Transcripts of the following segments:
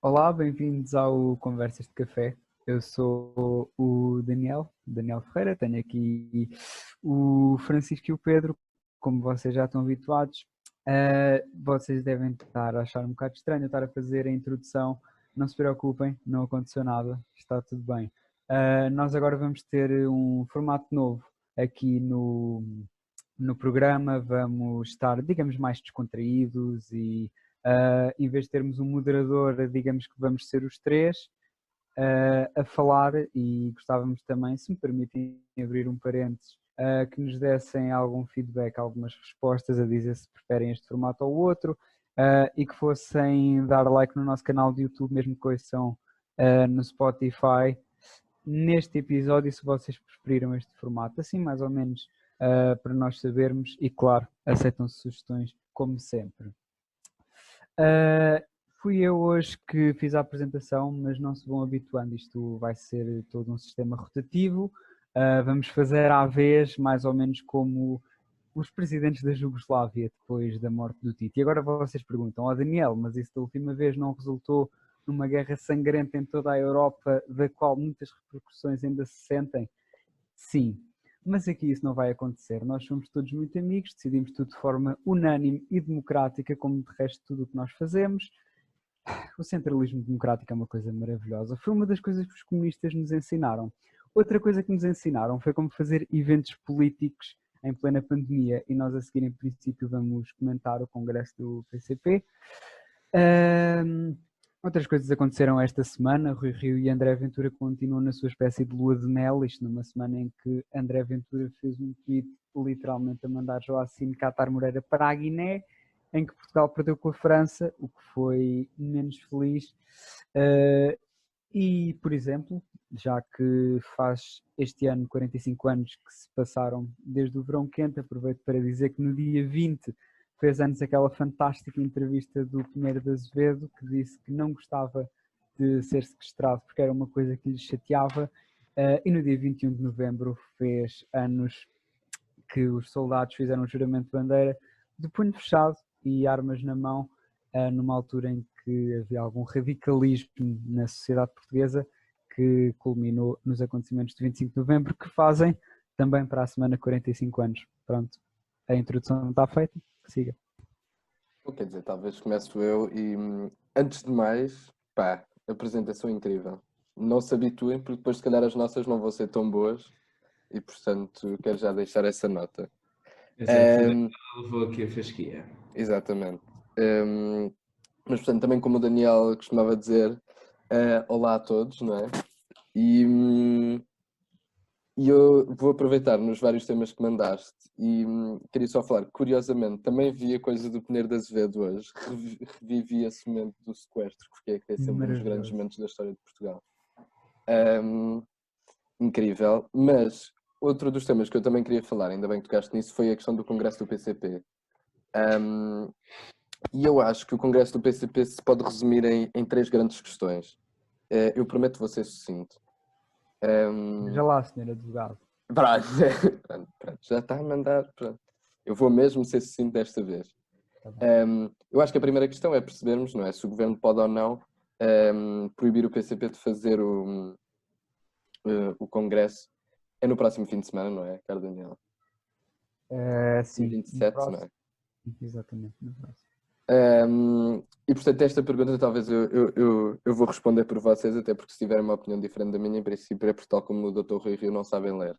Olá, bem-vindos ao Conversas de Café. Eu sou o Daniel Ferreira, tenho aqui o Francisco e o Pedro, como vocês já estão habituados. Vocês devem estar a achar um bocado estranho eu estar a fazer a introdução. Não se preocupem, não aconteceu nada, está tudo bem. Nós agora vamos ter um formato novo aqui no programa, vamos estar, digamos, mais descontraídos e em vez de termos um moderador, digamos que vamos ser os três a falar e gostávamos também, se me permitem abrir um parênteses, que nos dessem algum feedback, algumas respostas a dizer se preferem este formato ou o outro e que fossem dar like no nosso canal de YouTube, mesmo que ouçam no Spotify, neste episódio, se vocês preferiram este formato, assim mais ou menos para nós sabermos e claro, aceitam sugestões como sempre. Fui eu hoje que fiz a apresentação, mas não se vão habituando, isto vai ser todo um sistema rotativo. Vamos fazer à vez, mais ou menos como os presidentes da Jugoslávia depois da morte do Tito. E agora vocês perguntam, Daniel, mas isso da última vez não resultou numa guerra sangrenta em toda a Europa, da qual muitas repercussões ainda se sentem? Sim, mas aqui isso não vai acontecer. Nós somos todos muito amigos, decidimos tudo de forma unânime e democrática, como de resto tudo o que nós fazemos. O centralismo democrático é uma coisa maravilhosa. Foi uma das coisas que os comunistas nos ensinaram. Outra coisa que nos ensinaram foi como fazer eventos políticos em plena pandemia e nós a seguir, em princípio, vamos comentar o congresso do PCP. Outras coisas aconteceram esta semana. Rui Rio e André Ventura continuam na sua espécie de lua de mel, isto numa semana em que André Ventura fez um tweet literalmente a mandar Joacim Catar Moreira para a Guiné, em que Portugal perdeu com a França, o que foi menos feliz. E, por exemplo, já que faz este ano 45 anos que se passaram desde o verão quente, aproveito para dizer que no dia 20 fez anos aquela fantástica entrevista do Pinheiro de Azevedo, que disse que não gostava de ser sequestrado porque era uma coisa que lhe chateava, e no dia 21 de novembro fez anos que os soldados fizeram o juramento de bandeira de punho fechado e armas na mão, numa altura em que havia algum radicalismo na sociedade portuguesa que culminou nos acontecimentos de 25 de novembro, que fazem também para a semana 45 anos. Pronto, a introdução está feita, siga. Quer dizer, talvez começo eu e, antes de mais, pá, apresentação incrível. Não se habituem, porque depois se calhar as nossas não vão ser tão boas e, portanto, quero já deixar essa nota. Levou aqui a fasquia. Exatamente. Mas, portanto, também como o Daniel costumava dizer, olá a todos, não é? E eu vou aproveitar nos vários temas que mandaste e queria só falar, curiosamente, também vi a coisa do Pinheiro de Azevedo hoje, revivi esse momento do sequestro, porque é que é sempre um dos grandes momentos da história de Portugal. Incrível, mas outro dos temas que eu também queria falar, ainda bem que tocaste nisso, foi a questão do Congresso do PCP. E eu acho que o Congresso do PCP se pode resumir em três grandes questões. Eu prometo vou ser sucinto. Veja lá, senhor advogado. Pronto, já está a mandar. Pronto. Eu vou mesmo ser sucinto desta vez. Eu acho que a primeira questão é percebermos, não é, se o governo pode ou não proibir o PCP de fazer o congresso. É no próximo fim de semana, não é, caro Daniel? Sim, 27, não é? Exatamente, no próximo. E portanto esta pergunta talvez eu vou responder por vocês, até porque se tiverem uma opinião diferente da minha, em princípio é porque tal como o Dr. Rui Rio não sabem ler.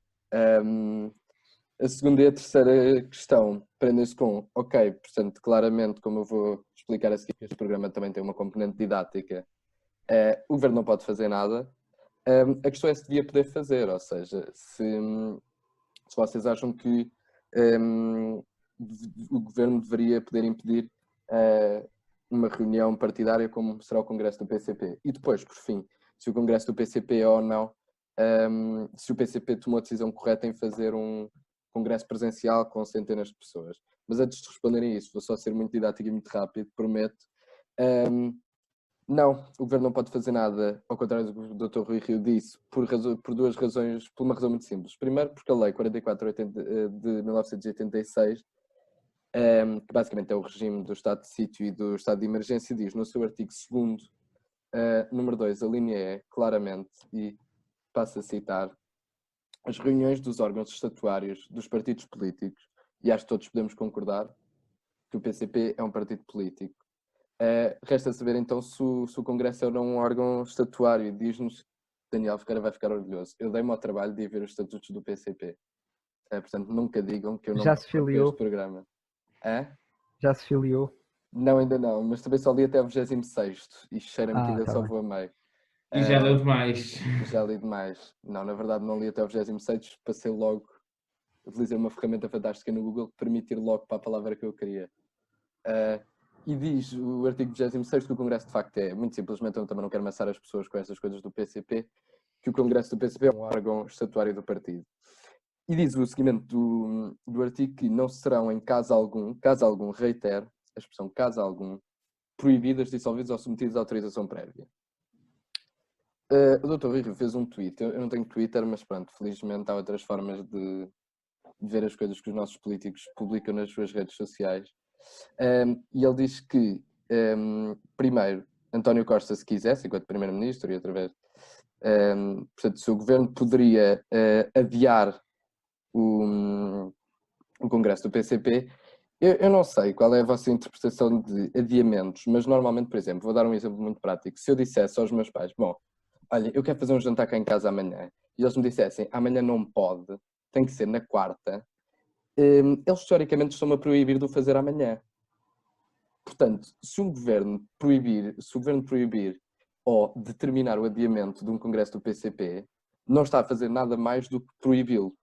A segunda e a terceira questão prendem-se com, ok, portanto claramente como eu vou explicar a seguir que este programa também tem uma componente didática, o governo não pode fazer nada. A questão é se devia poder fazer, ou seja, se vocês acham que o governo deveria poder impedir uma reunião partidária como será o Congresso do PCP. E depois, por fim, se o Congresso do PCP é ou não, se o PCP tomou a decisão correta em fazer um congresso presencial com centenas de pessoas. Mas antes de responderem isso, vou só ser muito didático e muito rápido, prometo. Não, o governo não pode fazer nada, ao contrário do que o Dr. Rui Rio disse, por duas razões, por uma razão muito simples. Primeiro, porque a Lei 44 de 1986, que basicamente é o regime do estado de sítio e do estado de emergência, diz no seu artigo 2º Número 2, a linha E, claramente, e passo a citar, as reuniões dos órgãos estatuários dos partidos políticos, e acho que todos podemos concordar que o PCP é um partido político. Resta saber então se o Congresso é ou não um órgão estatuário, e diz-nos, Daniel Ferreira vai ficar orgulhoso, eu dei-me ao trabalho de ir ver os estatutos do PCP. Portanto, nunca digam que eu não Já se participo filiou? deste programa. Já se filiou? Não, ainda não, mas também só li até o 26º e cheira-me que ainda Tá só bem. vou a meio. E já leu demais. Já li demais. Não, na verdade não li até o 26º, passei logo, utilizei uma ferramenta fantástica no Google que permite ir logo para a palavra que eu queria. E diz o artigo 26º que o Congresso de facto é, muito simplesmente, eu também não quero amassar as pessoas com estas coisas do PCP, que o Congresso do PCP é um órgão estatuário do partido. E diz o seguimento do artigo que não serão em caso algum, reitero, a expressão caso algum, proibidas, dissolvidas ou submetidas à autorização prévia. O Dr. Rui fez um tweet, eu não tenho Twitter, mas pronto, felizmente há outras formas de ver as coisas que os nossos políticos publicam nas suas redes sociais. E ele diz que, primeiro, António Costa, se quisesse, enquanto Primeiro-Ministro e através, portanto, o seu governo poderia adiar o Congresso do PCP. Eu não sei qual é a vossa interpretação de adiamentos, mas normalmente, por exemplo, vou dar um exemplo muito prático. Se eu dissesse aos meus pais, bom, olha, eu quero fazer um jantar cá em casa amanhã, e eles me dissessem, amanhã não pode, tem que ser na quarta, eles teoricamente estão-me a proibir de o fazer amanhã. Portanto, se o governo proibir ou determinar o adiamento de um congresso do PCP, não está a fazer nada mais do que proibi-lo,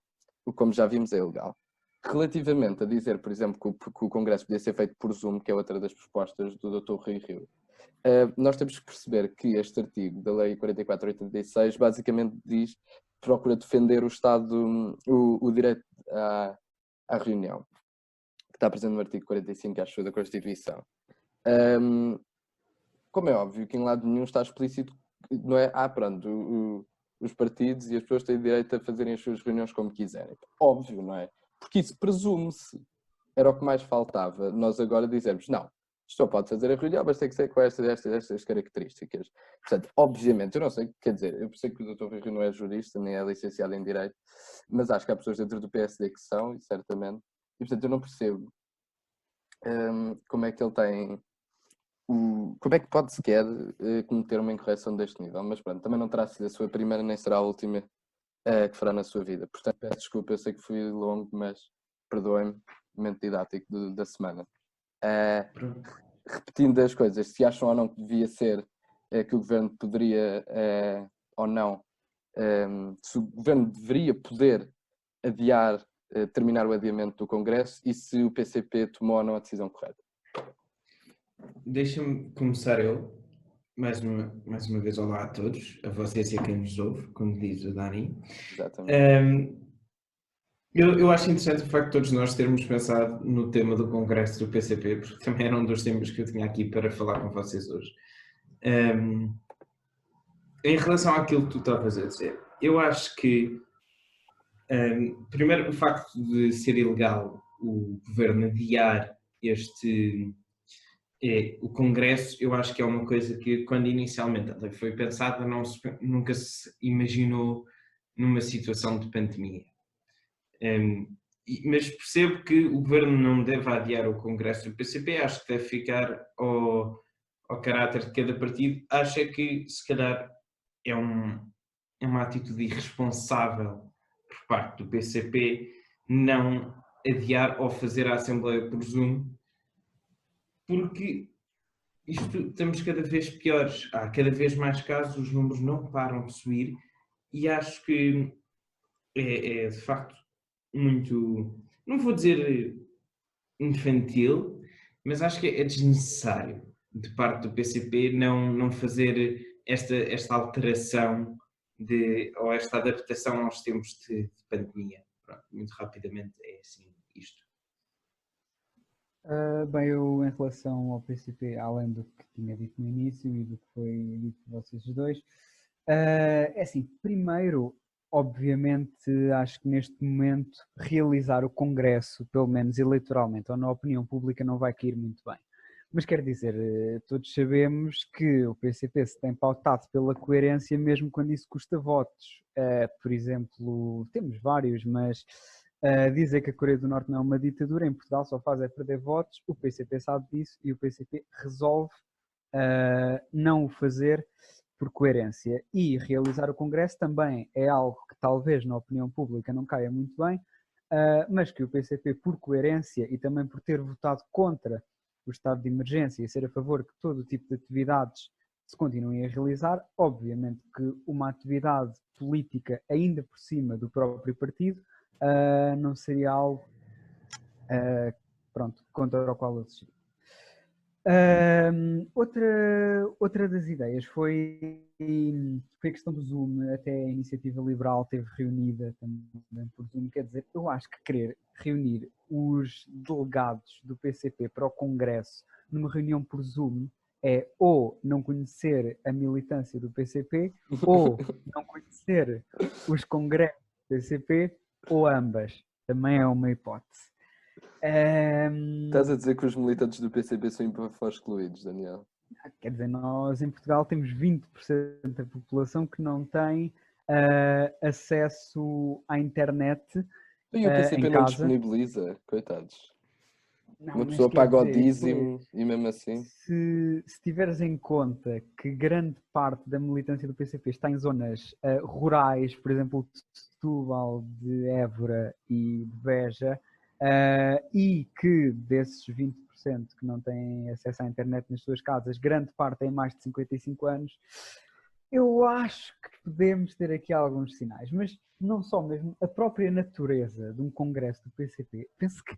o que, como já vimos, é ilegal. Relativamente a dizer, por exemplo, que o congresso podia ser feito por Zoom, que é outra das propostas do Dr. Rui Rio, nós temos que perceber que este artigo da Lei 4486 basicamente procura defender o Estado, o direito à reunião, que está presente no artigo 45, acho, da Constituição. Como é óbvio que em lado nenhum está explícito, não é? Pronto, os partidos e as pessoas têm direito a fazerem as suas reuniões como quiserem. Óbvio, não é? Porque isso presume-se. Era o que mais faltava. Nós agora dizemos, não, só pode fazer a reunião, mas tem que ser com estas características. Portanto, obviamente, eu não sei, quer dizer, eu sei que o Dr. Rui não é jurista, nem é licenciado em Direito, mas acho que há pessoas dentro do PSD que são, e certamente, e portanto eu não percebo como é que ele tem, como é que pode sequer cometer uma incorreção deste nível, mas pronto, também não terá sido a sua primeira, nem será a última que fará na sua vida. Portanto, peço desculpa, eu sei que fui longo, mas perdoem-me, momento didático da semana. Repetindo as coisas, se acham ou não que devia ser, que o governo poderia ou não, se o governo deveria poder adiar, terminar o adiamento do Congresso, e se o PCP tomou ou não a decisão correta. Deixa-me começar eu, mais uma vez, olá a todos, a vocês e a quem nos ouve, como diz o Dani. Exatamente. Eu acho interessante o facto de todos nós termos pensado no tema do Congresso do PCP, porque também era um dos temas que eu tinha aqui para falar com vocês hoje. Em relação àquilo que tu estavas a dizer, eu acho que, primeiro, o facto de ser ilegal o governo adiar o Congresso, eu acho que é uma coisa que, quando inicialmente a lei foi pensada, nunca se imaginou numa situação de pandemia. Mas percebo que o governo não deve adiar o Congresso do PCP, acho que deve ficar ao caráter de cada partido. Acho que, se calhar, é uma atitude irresponsável por parte do PCP não adiar ou fazer a Assembleia por Zoom, porque estamos cada vez piores. Há cada vez mais casos, os números não param de subir e acho que é de facto muito, não vou dizer infantil, mas acho que é desnecessário de parte do PCP não fazer esta alteração ou esta adaptação aos tempos de pandemia. Pronto, muito rapidamente é assim isto. Bem, eu em relação ao PCP, além do que tinha dito no início e do que foi dito por vocês dois, é assim, primeiro, obviamente, acho que neste momento realizar o Congresso, pelo menos eleitoralmente ou na opinião pública, não vai cair muito bem. Mas quer dizer, todos sabemos que o PCP se tem pautado pela coerência mesmo quando isso custa votos. Por exemplo, temos vários, mas dizer que a Coreia do Norte não é uma ditadura, em Portugal só faz é perder votos, o PCP sabe disso e o PCP resolve não o fazer por coerência. E realizar o Congresso também é algo que talvez na opinião pública não caia muito bem, mas que o PCP, por coerência e também por ter votado contra o estado de emergência e ser a favor que todo o tipo de atividades se continuem a realizar, obviamente que uma atividade política ainda por cima do próprio partido não seria algo pronto, contra o qual eu assisti. Outra das ideias foi a questão do Zoom. Até a Iniciativa Liberal esteve reunida também por Zoom. Quer dizer, eu acho que querer reunir os delegados do PCP para o Congresso numa reunião por Zoom é ou não conhecer a militância do PCP ou não conhecer os congressos do PCP ou ambas. Também é uma hipótese. Estás a dizer que os militantes do PCP são excluídos, Daniel? Quer dizer, nós em Portugal temos 20% da população que não tem acesso à internet E o PCP em não casa. disponibiliza, coitados. Não, Uma mas pessoa quer paga o dizer, dízimo e mesmo assim. se tiveres em conta que grande parte da militância do PCP está em zonas rurais, por exemplo, de Setúbal, de Évora e de Beja, e que desses 20% que não têm acesso à internet nas suas casas, grande parte tem mais de 55 anos, eu acho que podemos ter aqui alguns sinais, mas não só mesmo a própria natureza de um congresso do PCP. Penso que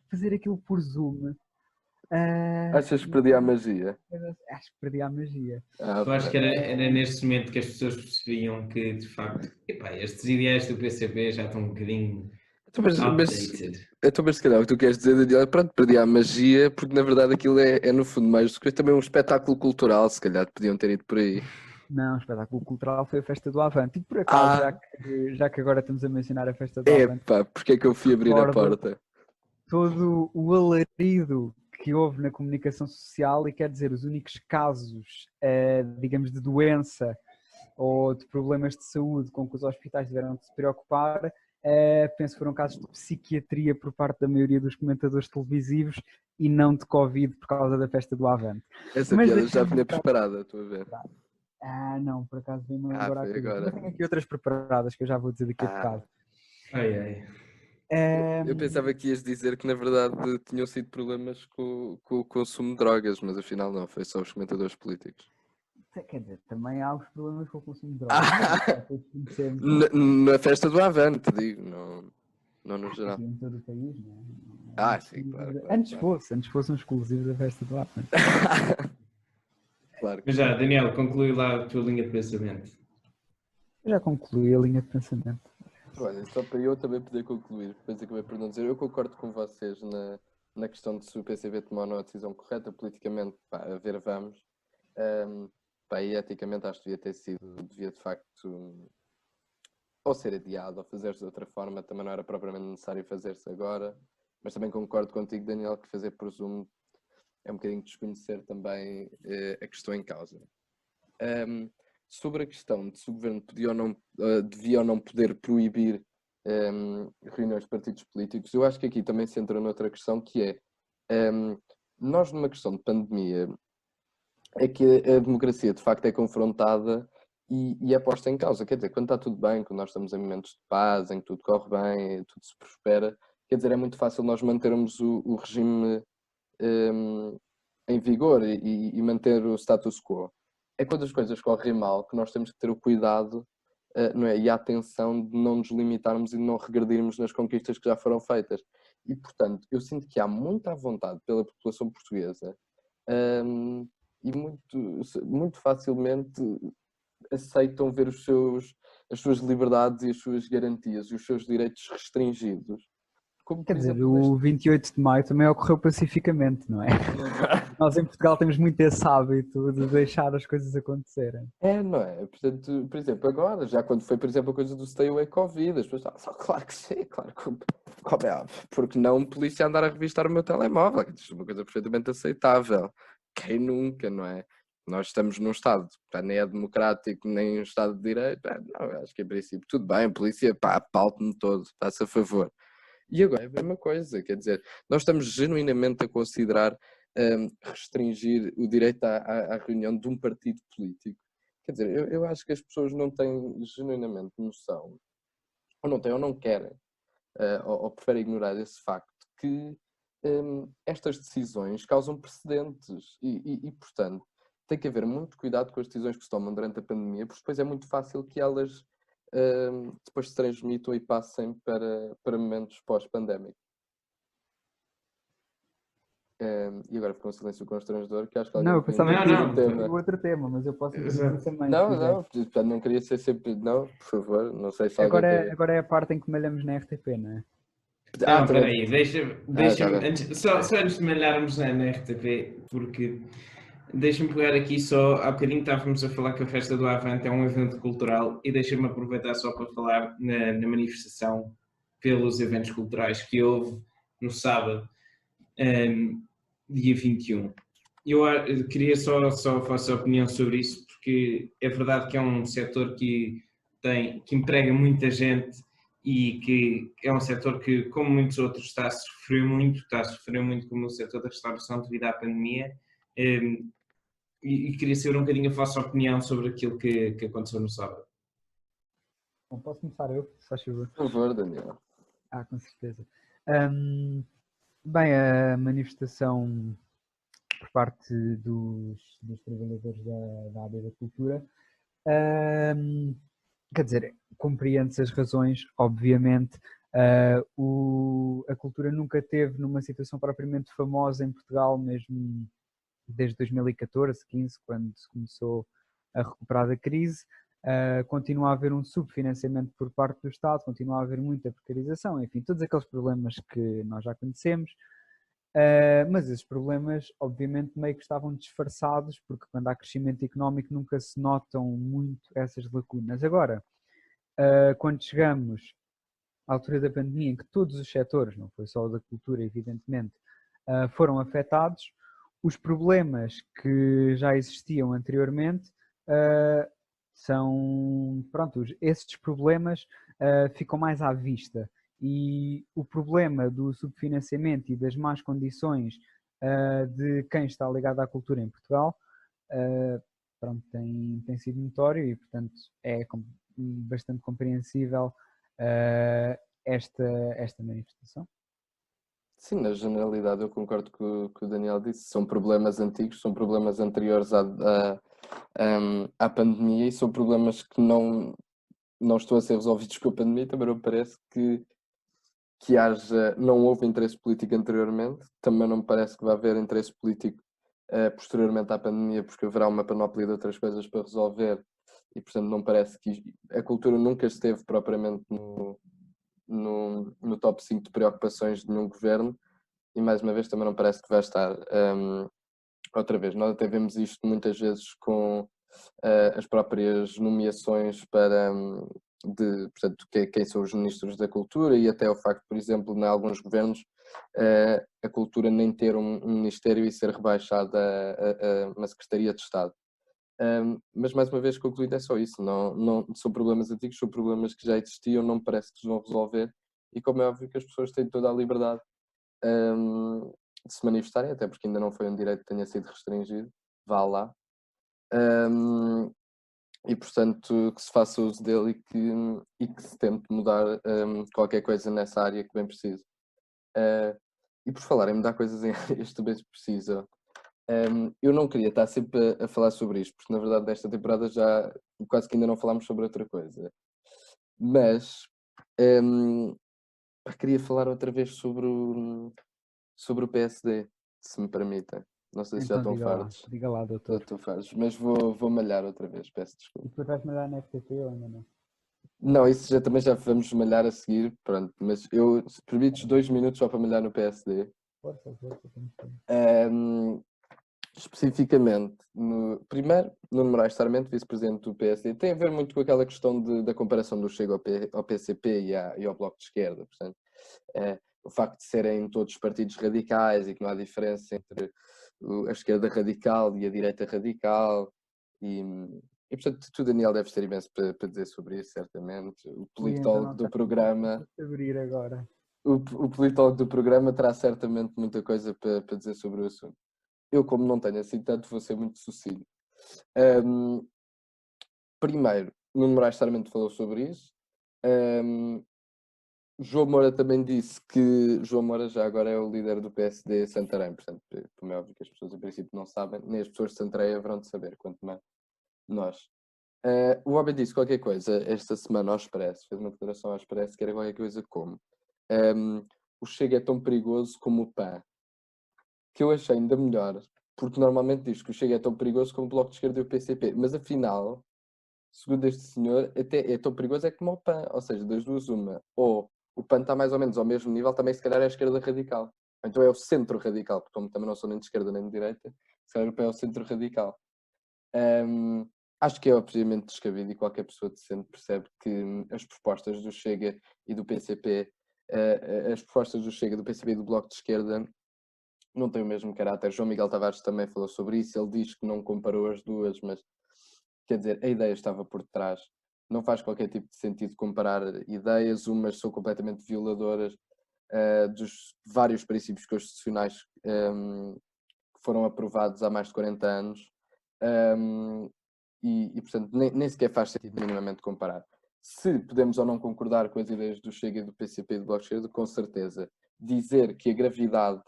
fazer aquilo por Zoom. Achas que perdi a magia? Acho que perdi a magia. Eu acho que era neste momento que as pessoas percebiam que, de facto, estes ideais do PCP já estão um bocadinho outdated. Mas se calhar o que tu queres dizer, Daniel, pronto, perdi a magia, porque na verdade aquilo é no fundo mais do que também um espetáculo cultural, se calhar podiam ter ido por aí. Não, o espetáculo cultural foi a Festa do Avante. E por acaso, já que agora estamos a mencionar a Festa do Avante... Epá, porque é que eu fui abrir a porta? Todo o alarido que houve na comunicação social, e quer dizer, os únicos casos, digamos, de doença ou de problemas de saúde com que os hospitais tiveram de se preocupar, penso que foram casos de psiquiatria por parte da maioria dos comentadores televisivos e não de Covid por causa da Festa do Avante. Essa piada já vinha preparada, estou a ver. Não, por acaso veio-me agora a agora. Mas tenho aqui outras preparadas que eu já vou dizer daqui a bocado. Eu pensava que ias dizer que na verdade tinham sido problemas com o consumo de drogas, mas afinal não, foi só os comentadores políticos. Quer dizer, também há os problemas com o consumo de drogas. Na Festa do Avante, digo, não no geral. Em todo o país, não é? Sim, claro. Antes fosse um exclusivo da Festa do Avante. Claro. Mas já, Daniel, conclui lá a tua linha de pensamento. Eu já concluí a linha de pensamento. Olha, só para eu também poder concluir, depois acabei por não dizer, eu concordo com vocês na questão de se o PCV tomar uma decisão correta, politicamente, a ver, vamos. E eticamente acho que devia de facto ou ser adiado ou fazer-se de outra forma, também não era propriamente necessário fazer-se agora, mas também concordo contigo, Daniel, que fazer por Zoom é um bocadinho desconhecer também a questão em causa. Sobre a questão de se o governo devia ou não poder proibir reuniões de partidos políticos, eu acho que aqui também se entra noutra questão que é, nós numa questão de pandemia, é que a democracia de facto é confrontada e é posta em causa. Quer dizer, quando está tudo bem, quando nós estamos em momentos de paz, em que tudo corre bem, tudo se prospera, quer dizer, é muito fácil nós mantermos o regime em vigor e manter o status quo. É quando as coisas correm mal que nós temos que ter o cuidado não é? E a atenção de não nos limitarmos e de não regredirmos nas conquistas que já foram feitas. E, portanto, eu sinto que há muita vontade pela população portuguesa e muito facilmente aceitam ver as suas liberdades e as suas garantias e os seus direitos restringidos Como, Quer por dizer, exemplo, o 28 de maio também ocorreu pacificamente, não é? Nós em Portugal temos muito esse hábito de deixar as coisas acontecerem. É, não é? Portanto, por exemplo, agora, já quando foi, por exemplo, a coisa do Stay Away Covid, as pessoas só claro que sim, claro que como é óbvio, porque não um polícia andar a revistar o meu telemóvel, que isto é uma coisa perfeitamente aceitável. Quem nunca, não é? Nós estamos num Estado, pá, nem é democrático, nem um Estado de Direito, pá, não, eu acho que em princípio tudo bem, a polícia, pá, paute-me todo, faça favor. E agora é a mesma coisa, quer dizer, nós estamos genuinamente a considerar restringir o direito à reunião de um partido político. Quer dizer, eu acho que as pessoas não têm genuinamente noção, ou não têm ou não querem, ou preferem ignorar esse facto, que estas decisões causam precedentes portanto, tem que haver muito cuidado com as decisões que se tomam durante a pandemia, porque depois é muito fácil que elas depois se transmitam e passem para momentos pós-pandémicos. E agora ficou um silêncio constrangedor, que acho que Não, alguém eu queria pensava que Não, introduzir não. um tinha tema. outro tema, mas eu posso introduzir Exato. também, se Não, quiser. não, portanto, não queria ser sempre. Não, por favor, não sei se alguém quer. Agora é a parte em que malhamos na RTP, não é? Não, espera Também. aí, Já deixa-me, vai. só antes de malharmos na RTP, porque deixa-me pegar aqui só, há bocadinho estávamos a falar que a Festa do Avante é um evento cultural e deixa-me aproveitar só para falar na manifestação pelos eventos culturais que houve no sábado, dia 21. Eu queria só a vossa opinião sobre isso, porque é verdade que é um setor que emprega muita gente e que é um setor que, como muitos outros, está a sofrer muito como o setor da restauração devido à pandemia. E queria saber um bocadinho a vossa opinião sobre aquilo que aconteceu no sábado. Bom, posso começar eu, se faz favor. Por favor, Daniel. Com certeza. Bem, a manifestação por parte dos trabalhadores da área da cultura, quer dizer, compreende-se as razões, obviamente. A cultura nunca teve numa situação propriamente famosa em Portugal, mesmo desde 2014, 15, quando se começou a recuperar da crise. Continua a haver um subfinanciamento por parte do Estado, continua a haver muita precarização, enfim, todos aqueles problemas que nós já conhecemos. Mas esses problemas, obviamente, meio que estavam disfarçados, porque quando há crescimento económico nunca se notam muito essas lacunas. Agora, quando chegamos à altura da pandemia, em que todos os setores, não foi só o da cultura, evidentemente, foram afetados, os problemas que já existiam anteriormente pronto, esses problemas ficam mais à vista. E o problema do subfinanciamento e das más condições de quem está ligado à cultura em Portugal pronto, tem sido notório e, portanto, é bastante compreensível esta manifestação. Sim, na generalidade eu concordo com o que o Daniel disse. São problemas antigos, são problemas anteriores à pandemia e são problemas que não estão a ser resolvidos com a pandemia. Também não parece que não houve interesse político anteriormente. Também não me parece que vai haver interesse político posteriormente à pandemia, porque haverá uma panóplia de outras coisas para resolver e, portanto, não parece que a cultura nunca esteve propriamente no top 5 de preocupações de nenhum governo e, mais uma vez, também não parece que vai estar outra vez. Nós até vemos isto muitas vezes com as próprias nomeações portanto, quem são os ministros da cultura e até o facto, por exemplo, em alguns governos, a cultura nem ter um ministério e ser rebaixada a uma secretaria de Estado. Mas mais uma vez concluindo é só isso, não são problemas antigos, são problemas que já existiam, não me parece que se vão resolver e como é óbvio que as pessoas têm toda a liberdade de se manifestarem, até porque ainda não foi um direito que tenha sido restringido, vá lá. E portanto que se faça uso dele e que se tente mudar qualquer coisa nessa área que bem precisa. E por falar em mudar coisas em áreas que bem precisa, eu não queria estar sempre a falar sobre isto, porque na verdade desta temporada já quase que ainda não falámos sobre outra coisa. Mas queria falar outra vez sobre o PSD, se me permitem. Não sei se já Então estão fartos. diga lá, Já doutor. estou fartos, mas vou malhar outra vez, peço E desculpa. tu vais malhar na FTP ou ainda não? Não, isso também já vamos malhar a seguir, pronto, mas eu, se permites 2 minutos só para malhar no PSD. Força, temos tempo. Especificamente, primeiro, Nuno Moraes Sarmento, vice-presidente do PSD, tem a ver muito com aquela questão da comparação do Chega ao PCP e ao Bloco de Esquerda. Portanto, o facto de serem todos partidos radicais e que não há diferença entre a esquerda radical e a direita radical. E portanto, tu, Daniel, deves ter imenso para dizer sobre isso, certamente. O politólogo do programa. Abrir agora. O politólogo do programa terá certamente muita coisa para dizer sobre o assunto. Eu, como não tenho assim tanto, vou ser muito sucinto. Primeiro, Nuno Moraes Sarmento falou sobre isso. João Moura também disse que João Moura já agora é o líder do PSD Santarém. Portanto, como é óbvio que as pessoas, em princípio, não sabem, nem as pessoas de Santarém haverão de saber, quanto mais nós. O homem disse qualquer coisa esta semana ao Expresso, fez uma declaração ao Expresso que era qualquer coisa como o Chega é tão perigoso como o PAN. Que eu achei ainda melhor, porque normalmente diz que o Chega é tão perigoso como o Bloco de Esquerda e o PCP, mas afinal, segundo este senhor, até é tão perigoso como o PAN, ou seja, das duas uma, ou o PAN está mais ou menos ao mesmo nível, também se calhar é a esquerda radical, então é o centro radical, porque como também não sou nem de esquerda nem de direita, se calhar o PAN é o centro radical. Acho que é obviamente descabido e qualquer pessoa decente percebe que as propostas do Chega e do PCP, as propostas do Chega, do PCP e do Bloco de Esquerda não tem o mesmo caráter. João Miguel Tavares também falou sobre isso. Ele diz que não comparou as duas, mas quer dizer, a ideia estava por trás. Não faz qualquer tipo de sentido comparar ideias. Umas são completamente violadoras dos vários princípios constitucionais que foram aprovados há mais de 40 anos. Portanto, nem sequer faz sentido minimamente comparar. Se podemos ou não concordar com as ideias do Chega, do PCP e do Bloco de Esquerda, com certeza. Dizer que a gravidade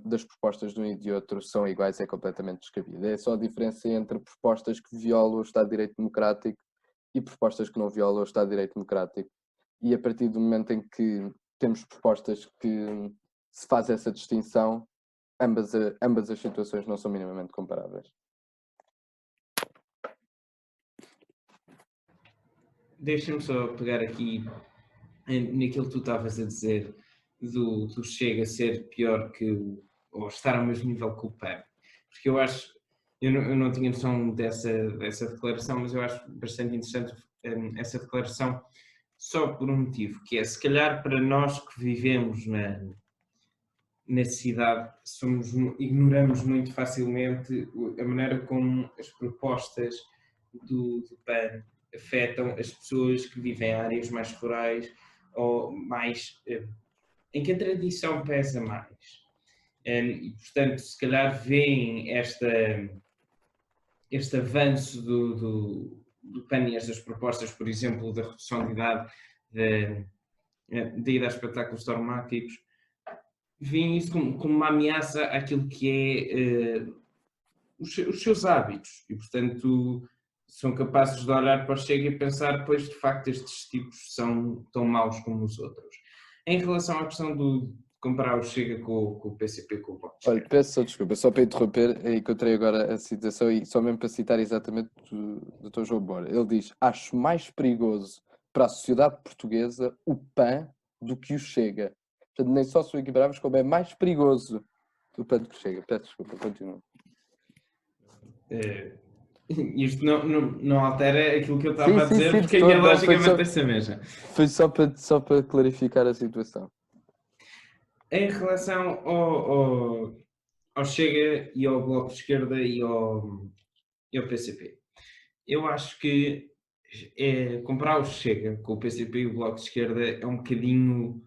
das propostas de um e de outro são iguais é completamente descabido. É só a diferença entre propostas que violam o Estado de Direito Democrático e propostas que não violam o Estado de Direito Democrático. E a partir do momento em que temos propostas que se faz essa distinção, ambas as situações não são minimamente comparáveis. Deixa-me só pegar aqui naquilo que tu estavas a dizer do Chega ser pior que ou estar ao mesmo nível que o PAN. Porque eu acho, eu não tinha noção dessa declaração, mas eu acho bastante interessante essa declaração só por um motivo, que é, se calhar para nós que vivemos na cidade, ignoramos muito facilmente a maneira como as propostas do PAN afetam as pessoas que vivem em áreas mais rurais ou mais em que a tradição pesa mais. E, portanto, se calhar veem este avanço do PAN e estas propostas, por exemplo, da redução de idade, da ida a espetáculos traumáticos, veem isso como uma ameaça àquilo que é os seus hábitos. E, portanto, são capazes de olhar para o Chega e pensar, pois, de facto, estes tipos são tão maus como os outros. Em relação à questão de comparar o Chega com o PCP, com o Bloco. Olha, peço só desculpa, só para interromper, encontrei agora a citação e só mesmo para citar exatamente o Dr. João Moura. Ele diz: acho mais perigoso para a sociedade portuguesa o PAN do que o Chega. Portanto, nem só são equiparáveis, como é mais perigoso o PAN do que o Chega. Peço desculpa, continua. Isto não altera aquilo que eu estava a dizer, porque a minha lógica mantém-se a mesma. Foi só para clarificar a situação. Em relação ao Chega e ao Bloco de Esquerda e ao PCP, eu acho que comparar o Chega com o PCP e o Bloco de Esquerda é um bocadinho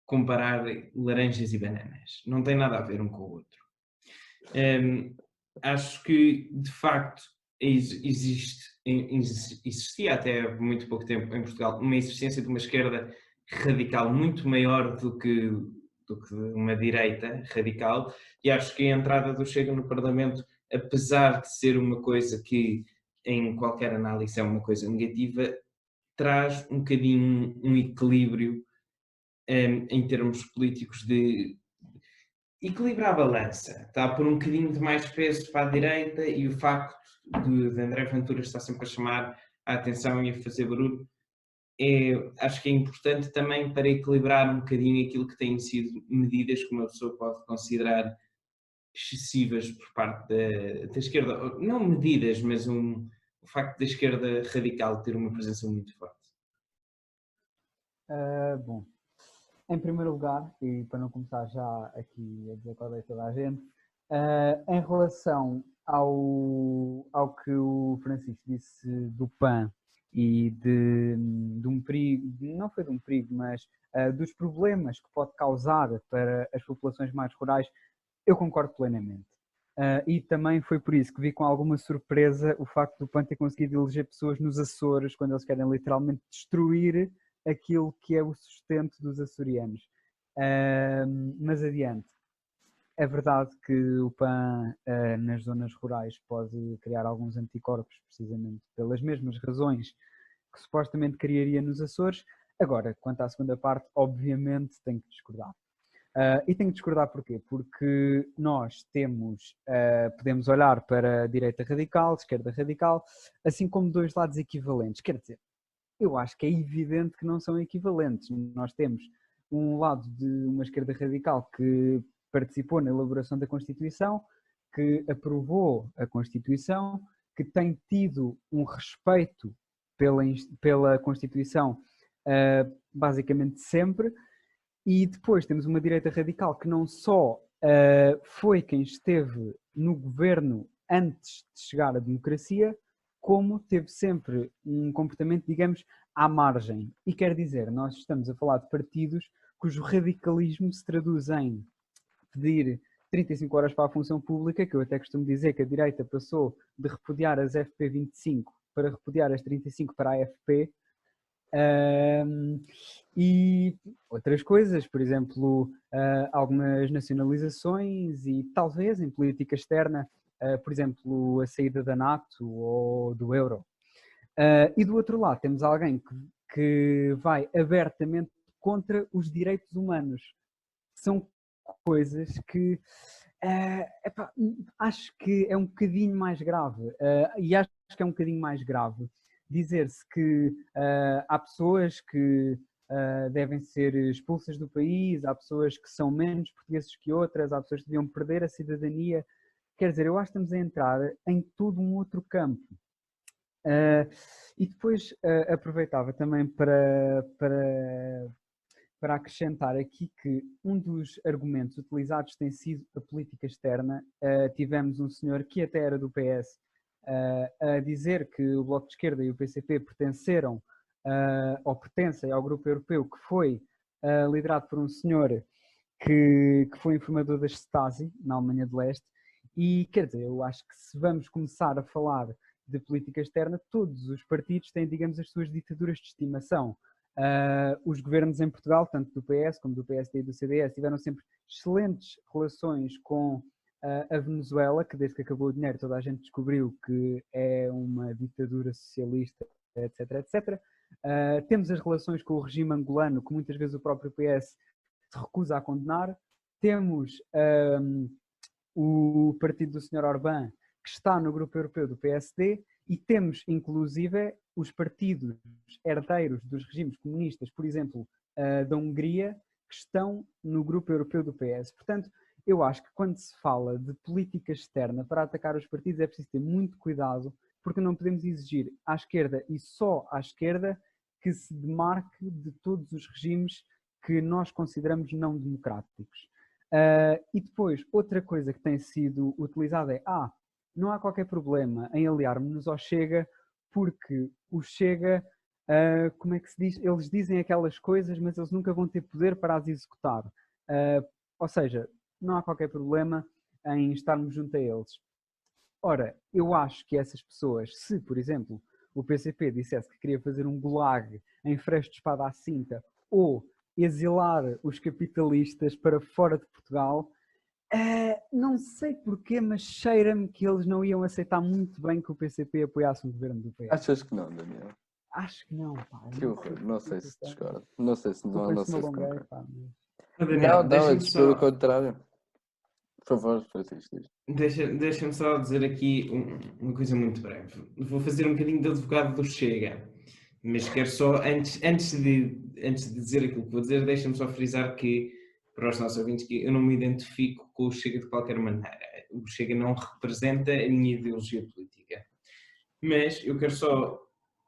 comparar laranjas e bananas. Não tem nada a ver um com o outro. Acho que, de facto, existia até há muito pouco tempo em Portugal uma existência de uma esquerda radical muito maior do que uma direita radical, e acho que a entrada do Chega no Parlamento, apesar de ser uma coisa que em qualquer análise é uma coisa negativa, traz um bocadinho um equilíbrio em termos políticos de equilibrar a balança. Está a pôr um bocadinho de mais peso para a direita, e o facto de André Ventura estar sempre a chamar a atenção e a fazer barulho acho que é importante também para equilibrar um bocadinho aquilo que têm sido medidas que uma pessoa pode considerar excessivas por parte da esquerda. Não medidas, mas o facto da esquerda radical ter uma presença muito forte. Bom, em primeiro lugar, e para não começar já aqui a dizer qual é toda a gente, em relação ao que o Francisco disse do PAN e de um perigo, não foi de um perigo, mas dos problemas que pode causar para as populações mais rurais, eu concordo plenamente. E também foi por isso que vi com alguma surpresa o facto do PAN ter conseguido eleger pessoas nos Açores, quando eles querem literalmente destruir aquilo que é o sustento dos açorianos. Mas adiante. É verdade que o PAN nas zonas rurais pode criar alguns anticorpos, precisamente pelas mesmas razões que supostamente criaria nos Açores. Agora, quanto à segunda parte, obviamente tenho que discordar. E tenho que discordar porquê? Porque nós podemos olhar para a direita radical, a esquerda radical, assim como dois lados equivalentes. Quer dizer, eu acho que é evidente que não são equivalentes. Nós temos um lado de uma esquerda radical que participou na elaboração da Constituição, que aprovou a Constituição, que tem tido um respeito pela Constituição basicamente sempre, e depois temos uma direita radical que não só foi quem esteve no governo antes de chegar à democracia, como teve sempre um comportamento, digamos, à margem. E quer dizer, nós estamos a falar de partidos cujo radicalismo se traduz em pedir 35 horas para a função pública, que eu até costumo dizer que a direita passou de repudiar as FP25 para repudiar as 35 para a AFP, e outras coisas, por exemplo, algumas nacionalizações e talvez em política externa, por exemplo, a saída da NATO ou do euro. E do outro lado temos alguém que vai abertamente contra os direitos humanos. São coisas que acho que é um bocadinho mais grave, e acho que é um bocadinho mais grave dizer-se que há pessoas que devem ser expulsas do país, há pessoas que são menos portugueses que outras, há pessoas que deviam perder a cidadania. Quer dizer, eu acho que estamos a entrar em todo um outro campo. E depois aproveitava também para acrescentar aqui que um dos argumentos utilizados tem sido a política externa. Tivemos um senhor que até era do PS a dizer que o Bloco de Esquerda e o PCP pertenceram ou pertencem ao grupo europeu que foi liderado por um senhor que foi informador da Stasi na Alemanha de Leste. E quer dizer, eu acho que se vamos começar a falar de política externa, todos os partidos têm, digamos, as suas ditaduras de estimação. Os governos em Portugal, tanto do PS como do PSD e do CDS, tiveram sempre excelentes relações com a Venezuela, que desde que acabou o dinheiro toda a gente descobriu que é uma ditadura socialista, etc, etc. Temos as relações com o regime angolano, que muitas vezes o próprio PS se recusa a condenar. Temos o partido do Sr. Orbán, que está no grupo europeu do PSD, e temos, inclusive, os partidos herdeiros dos regimes comunistas, por exemplo, da Hungria, que estão no grupo europeu do PS. Portanto, eu acho que quando se fala de política externa para atacar os partidos é preciso ter muito cuidado, porque não podemos exigir à esquerda e só à esquerda que se demarque de todos os regimes que nós consideramos não democráticos. E depois, outra coisa que tem sido utilizada é não há qualquer problema em aliarmos-nos ao Chega, porque o Chega, como é que se diz? Eles dizem aquelas coisas, mas eles nunca vão ter poder para as executar. Ou seja, não há qualquer problema em estarmos junto a eles. Ora, eu acho que essas pessoas, se, por exemplo, o PCP dissesse que queria fazer um gulag em Freixo de Espada à Cinta ou exilar os capitalistas para fora de Portugal, não sei porquê, mas cheira-me que eles não iam aceitar muito bem que o PCP apoiasse um governo do PS. Achas que não, Daniel? Acho que não, pá. Que horror, não sei se discordo. Não sei se não, não sei se concordo. Daniel, não, é pelo contrário. Por favor, Francisco. Deixa-me só dizer aqui uma coisa muito breve. Vou fazer um bocadinho de advogado do Chega. Mas quero só, antes de dizer aquilo que vou dizer, deixa-me só frisar que, para os nossos ouvintes, que eu não me identifico com o Chega de qualquer maneira. O Chega não representa a minha ideologia política. Mas eu quero só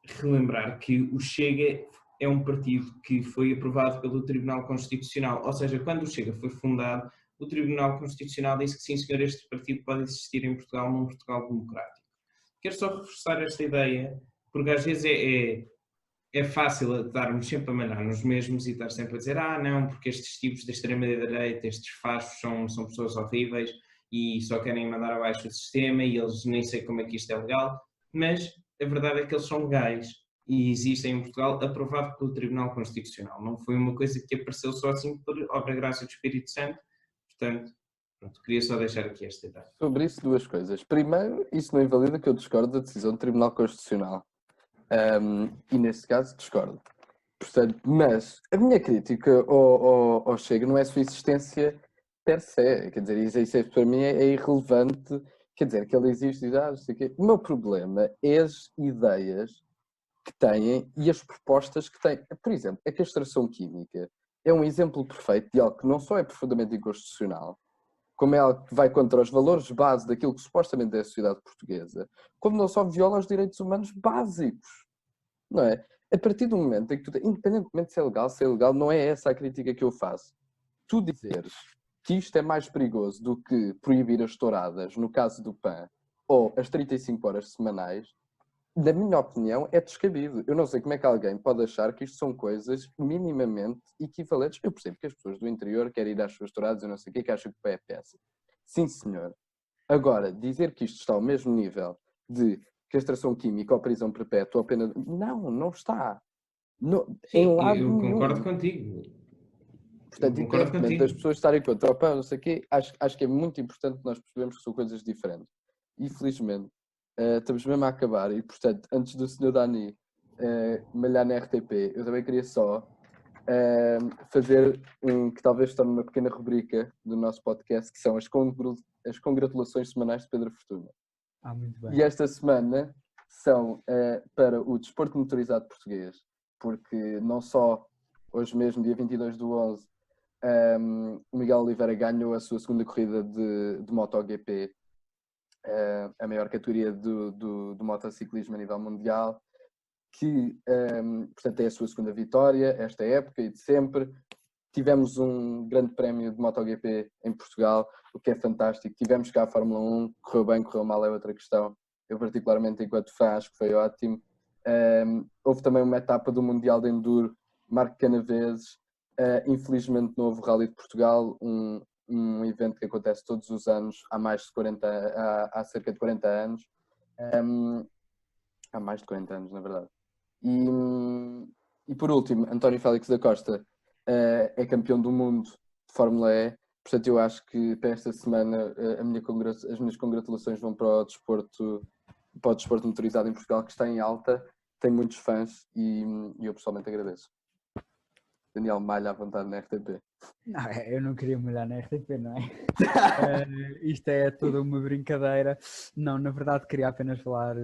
relembrar que o Chega é um partido que foi aprovado pelo Tribunal Constitucional. Ou seja, quando o Chega foi fundado, o Tribunal Constitucional disse que sim, senhor, este partido pode existir em Portugal, num Portugal democrático. Quero só reforçar esta ideia, porque às vezes é fácil darmos sempre a malhar nos mesmos e estar sempre a dizer não, porque estes tipos da extrema-direita, estes fachos são pessoas horríveis e só querem mandar abaixo o sistema e eles nem sei como é que isto é legal, mas a verdade é que eles são legais e existem em Portugal, aprovado pelo Tribunal Constitucional. Não foi uma coisa que apareceu só assim por obra e graça do Espírito Santo, portanto, pronto, queria só deixar aqui esta ideia. Sobre isso, duas coisas. Primeiro, isso não invalida que eu discordo da decisão do Tribunal Constitucional. E neste caso discordo. Portanto, mas a minha crítica ao Chega não é a sua existência per se. Quer dizer, isso para mim é irrelevante. Quer dizer, que ele existe e não sei o quê. O meu problema é as ideias que têm e as propostas que têm. Por exemplo, a castração química é um exemplo perfeito de algo que não só é profundamente inconstitucional, como é algo que vai contra os valores base daquilo que supostamente é a sociedade portuguesa, como não só viola os direitos humanos básicos, não é? A partir do momento em que tu, independentemente de ser legal, se é ilegal, não é essa a crítica que eu faço. Tu dizeres que isto é mais perigoso do que proibir as touradas, no caso do PAN, ou as 35 horas semanais, na minha opinião, é descabido. Eu não sei como é que alguém pode achar que isto são coisas minimamente equivalentes. Eu percebo que as pessoas do interior querem ir às suas touradas e não sei o quê, que acham que o pé é péssimo. Sim, senhor. Agora, dizer que isto está ao mesmo nível de castração química ou prisão perpétua ou pena... Não está. Em lado eu concordo nenhum. contigo. Portanto, independentemente das pessoas estarem contra o PAN, não sei o quê, acho que é muito importante nós percebermos que são coisas diferentes. E, felizmente, estamos mesmo a acabar e, portanto, antes do Sr. Dani malhar na RTP, eu também queria só fazer que talvez torne uma pequena rubrica do nosso podcast, que são as congratulações semanais de Pedro Fortuna. Muito bem. E esta semana são para o desporto motorizado português, porque não só hoje mesmo, dia 22/11, o Miguel Oliveira ganhou a sua segunda corrida de MotoGP, a maior categoria do motociclismo a nível mundial, que, portanto, é a sua segunda vitória esta época e de sempre. Tivemos um grande prémio de MotoGP em Portugal, o que é fantástico. Tivemos cá a Fórmula 1, correu bem, correu mal é outra questão. Eu particularmente, enquanto fã, acho que foi ótimo. Houve também uma etapa do Mundial de Enduro, Marco Canaveses. Infelizmente não houve o Rally de Portugal, um evento que acontece todos os anos há cerca de 40 anos. Há mais de 40 anos, na verdade. E por último, António Félix da Costa é campeão do mundo de Fórmula E. Portanto, eu acho que para esta semana as minhas congratulações vão para o desporto motorizado em Portugal, que está em alta, tem muitos fãs e eu pessoalmente agradeço. Daniel, malha à vontade na RTP. Não, eu não queria molhar na RTP, não é? Isto é toda uma brincadeira. Não, na verdade queria apenas falar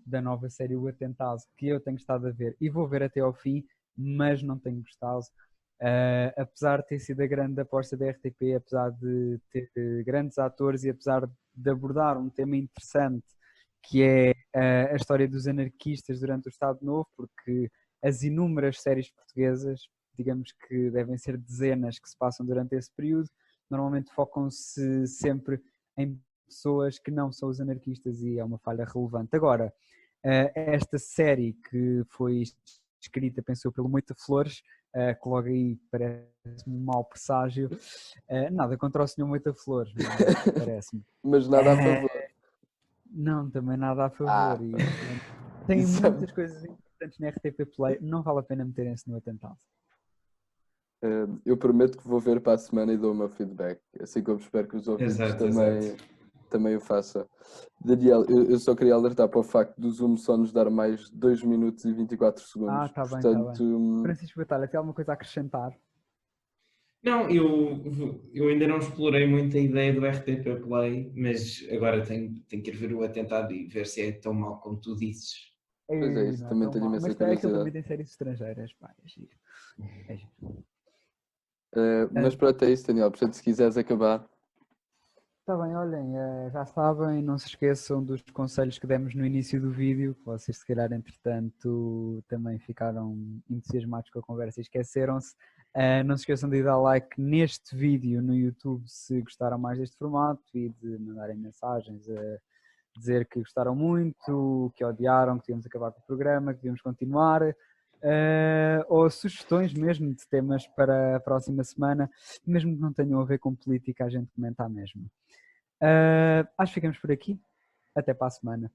da nova série O Atentado, que eu tenho estado a ver e vou ver até ao fim, mas não tenho gostado. Apesar de ter sido a grande aposta da RTP, apesar de ter grandes atores e apesar de abordar um tema interessante, que é a história dos anarquistas durante o Estado Novo, porque as inúmeras séries portuguesas, digamos que devem ser dezenas que se passam durante esse período, normalmente focam-se sempre em pessoas que não são os anarquistas e é uma falha relevante. Agora, esta série que foi escrita, pensou pelo Moita Flores, que logo aí parece-me um mau presságio, nada contra o Sr. Moita Flores, parece-me. Mas nada a favor. Não, também nada a favor. E, tem muitas coisas importantes na RTP Play, não vale a pena meterem-se no Atentado. Eu prometo que vou ver para a semana e dou o meu feedback, assim como espero que os ouvintes também o façam. Daniel, eu só queria alertar para o facto do Zoom só nos dar mais 2 minutos e 24 segundos. Está Portanto, bem. Francisco Batalha, tem alguma coisa a acrescentar? Não, eu ainda não explorei muito a ideia do RTP Play, mas agora tenho que ir ver o Atentado e ver se é tão mau como tu dizes. Pois é, Ei, isso não também tão tenho mal. imensa Mas é aquele curiosidade. também tem séries estrangeiras, pá, é giro. É giro. Mas pronto, é isso, Daniel. Portanto, se quiseres acabar. Está bem, olhem, já sabem, não se esqueçam dos conselhos que demos no início do vídeo, que vocês se calhar entretanto também ficaram entusiasmados com a conversa e esqueceram-se. Não se esqueçam de dar like neste vídeo no YouTube se gostaram mais deste formato e de mandarem mensagens a dizer que gostaram muito, que odiaram, que devíamos acabar com o programa, que devíamos continuar. Ou sugestões mesmo de temas para a próxima semana, mesmo que não tenham a ver com política, a gente comenta mesmo. Acho que ficamos por aqui. Até para a semana.